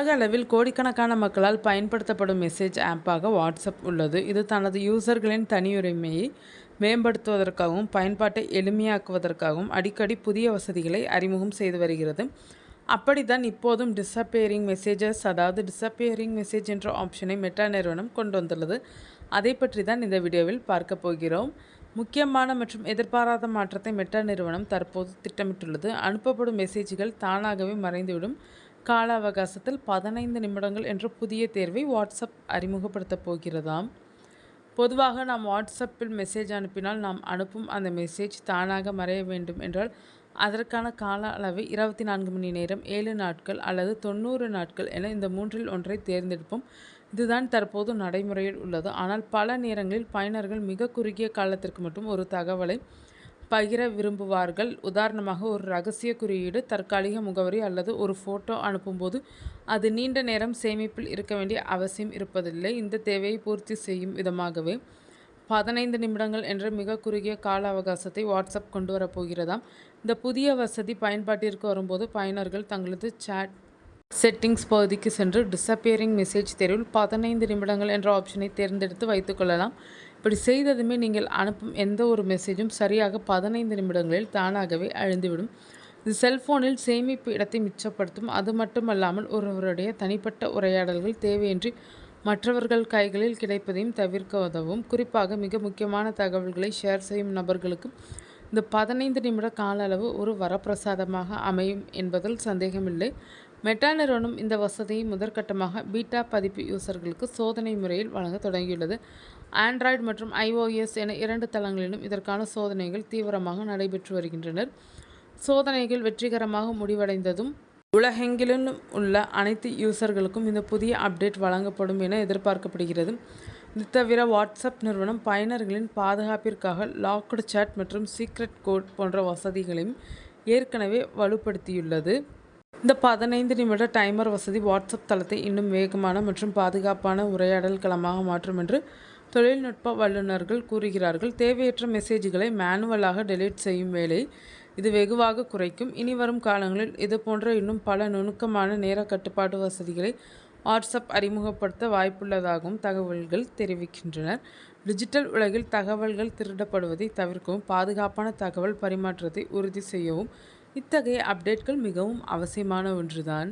உலக அளவில் கோடிக்கணக்கான மக்களால் பயன்படுத்தப்படும் மெசேஜ் ஆப்பாக வாட்ஸ்அப் உள்ளது. இது தனது யூசர்களின் தனியுரிமையை மேம்படுத்துவதற்காகவும் பயன்பாட்டை எளிமையாக்குவதற்காகவும் அடிக்கடி புதிய வசதிகளை அறிமுகம் செய்து வருகிறது. அப்படித்தான் இப்போதும் டிஸப்பியரிங் மெசேஜஸ், அதாவது டிஸப்பியரிங் மெசேஜ் என்ற ஆப்ஷனை மெட்டா நிறுவனம் கொண்டு வந்துள்ளது. அதை பற்றி தான் இந்த வீடியோவில் பார்க்க போகிறோம். முக்கியமான மற்றும் எதிர்பாராத மாற்றத்தை மெட்டா நிறுவனம் தற்போது திட்டமிட்டுள்ளது. அனுப்பப்படும் மெசேஜ்கள் தானாகவே மறைந்துவிடும் கால அவகாசத்தில் 15 நிமிடங்கள் என்ற புதிய தேர்வை வாட்ஸ்அப் அறிமுகப்படுத்தப் போகிறதாம். பொதுவாக நாம் வாட்ஸ்அப்பில் மெசேஜ் அனுப்பினால் நாம் அனுப்பும் அந்த மெசேஜ் தானாக மறைய வேண்டும் என்றால் அதற்கான கால அளவை 24 மணி நேரம், 7 நாட்கள் அல்லது 90 நாட்கள் என இந்த மூன்றில் ஒன்றை தேர்ந்தெடுப்போம். இதுதான் தற்போது நடைமுறையில் உள்ளது. ஆனால் பல நேரங்களில் பயனர்கள் மிக குறுகிய காலத்திற்கு மட்டும் ஒரு தகவலை பகிர விரும்புவார்கள். உதாரணமாக, ஒரு ரகசிய குறியீடு, தற்காலிக முகவரி அல்லது ஒரு ஃபோட்டோ அனுப்பும்போது அது நீண்ட நேரம் சேமிப்பில் இருக்க வேண்டிய அவசியம் இருப்பதில்லை. இந்த தேவையை பூர்த்தி செய்யும் விதமாகவே 15 நிமிடங்கள் என்ற மிக குறுகிய கால அவகாசத்தை வாட்ஸ்அப் கொண்டு வரப்போகிறதாம். இந்த புதிய வசதி பயன்பாட்டிற்கு வரும்போது பயனர்கள் தங்களது சேட் செட்டிங்ஸ் பகுதிக்கு சென்று டிஸப்பியரிங் மெசேஜ் தேர்வில் 15 நிமிடங்கள் என்ற ஆப்ஷனை தேர்ந்தெடுத்து வைத்துக்கொள்ளலாம். இப்படி செய்ததுமே நீங்கள் அனுப்பும் எந்த ஒரு மெசேஜும் சரியாக 15 நிமிடங்களில் தானாகவே அழிந்துவிடும். இது செல்போனில் சேமிப்பு இடத்தை மிச்சப்படுத்தும். அது மட்டுமல்லாமல் ஒருவருடைய தனிப்பட்ட உரையாடல்கள் தேவையின்றி மற்றவர்கள் கைகளில் கிடைப்பதையும் தவிர்க்க உதவும். குறிப்பாக மிக முக்கியமான தகவல்களை ஷேர் செய்யும் நபர்களுக்கு இந்த 15 நிமிட கால அளவு ஒரு வரப்பிரசாதமாக அமையும் என்பதில் சந்தேகமில்லை. மெட்டா நிறுவனம் இந்த வசதியை முதற்கட்டமாக பீட்டா பதிப்பு யூசர்களுக்கு சோதனை முறையில் வழங்க தொடங்கியுள்ளது. ஆண்ட்ராய்டு மற்றும் iOS என 2 தளங்களிலும் இதற்கான சோதனைகள் தீவிரமாக நடைபெற்று வருகின்றன. சோதனைகள் வெற்றிகரமாக முடிவடைந்ததும் உலகெங்கிலும் உள்ள அனைத்து யூசர்களுக்கும் இந்த புதிய அப்டேட் வழங்கப்படும் என எதிர்பார்க்கப்படுகிறது. இது தவிர வாட்ஸ்அப் நிறுவனம் பயனர்களின் பாதுகாப்பிற்காக லாக்டு சாட் மற்றும் சீக்ரெட் கோட் போன்ற வசதிகளையும் ஏற்கனவே வலுப்படுத்தியுள்ளது. இந்த 15 நிமிட டைமர் வசதி வாட்ஸ்அப் தளத்தை இன்னும் வேகமான மற்றும் பாதுகாப்பான உரையாடல் களமாக மாற்றும் என்று தொழில்நுட்ப வல்லுநர்கள் கூறுகிறார்கள். தேவையற்ற மெசேஜ்களை மேனுவலாக டெலீட் செய்யும் வேலையை இது வெகுவாக குறைக்கும். இனி வரும் காலங்களில் இது போன்ற இன்னும் பல நுணுக்கமான நேர கட்டுப்பாட்டு வசதிகளை வாட்ஸ்அப் அறிமுகப்படுத்த வாய்ப்புள்ளதாகவும் தகவல்கள் தெரிவிக்கின்றன. டிஜிட்டல் உலகில் தகவல்கள் திருடப்படுவதை தவிர்க்கவும் பாதுகாப்பான தகவல் பரிமாற்றத்தை உறுதி செய்யவும் இத்தகைய அப்டேட்கள் மிகவும் அவசியமான ஒன்றுதான்.